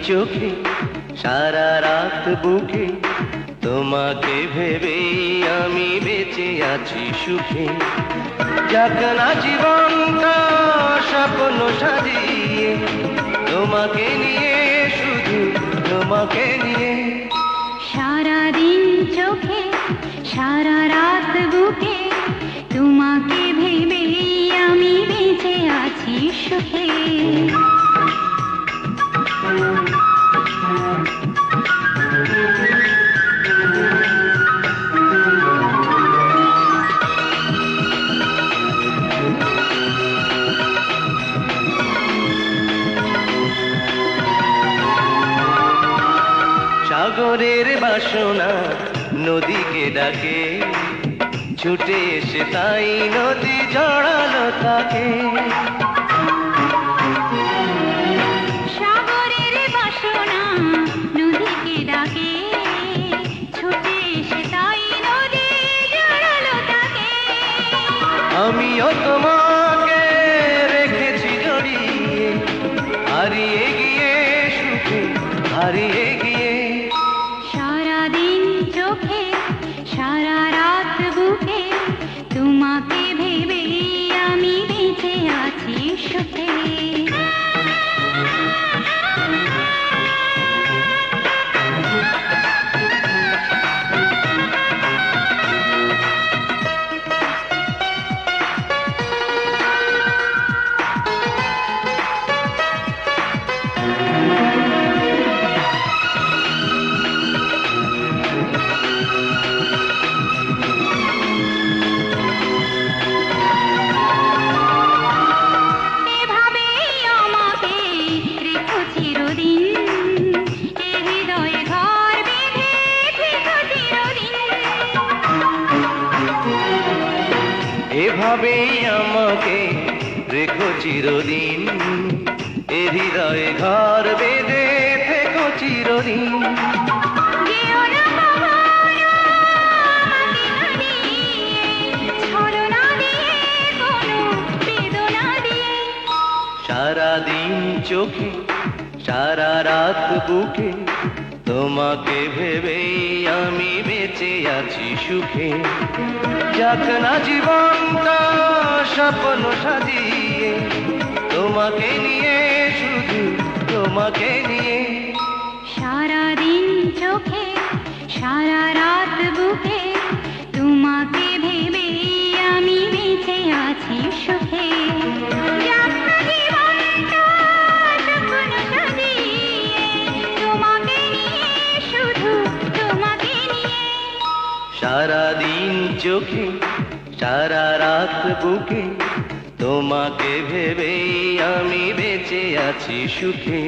চোখে সারা রাত বুকে তোমাকে ভেবেই আমি বেঁচে আছি সুখে। যাক না জীবনটা স্বপ্ন সাজিয়ে তোমাকে নিয়ে, শুধু তোমাকে নিয়ে। সারাদিন চোখে সারা রাত বুকে তোমাকে ভেবেই আমি বেঁচে আছি সুখে। সাগরের বাসনা নদীকে ডাকে, ছুটে এসে তাই নদী জড়ালো তাকে। সাগরের বাসনা নদীকে ডাকে, ছুটে এসে তাই নদী জড়ালো তাকে। আমিও তোমাকে রেখেছি জড়িয়ে, হারিয়ে গিয়ে সুখে হারিয়ে গিয়ে। সারাদিন চোখে সারা রাত বুকে তোমাকে ভেবেই আমি বেঁচে আছি সুখে। এভাবেই আমাকে রেখো চিরদিন, এ হৃদয়ে ঘর বেঁধে থেকো চিরদিন। সারাদিন চোখে সারা রাত বুকে তোমাকে ভেবেই আমি বেঁচে আছি সুখে। যাক না জীবনটা স্বপ্ন সাজিয়ে তোমাকে নিয়ে, শুধু তোমাকে নিয়ে। সারাদিন চোখে সারা রাত বুকে তোমাকে ভেবেই আমি বেঁচে আছি সুখে। সারাদিন চোখে সারা রাত বুকে তোমাকে ভেবেই আমি বেঁচে আছি সুখে।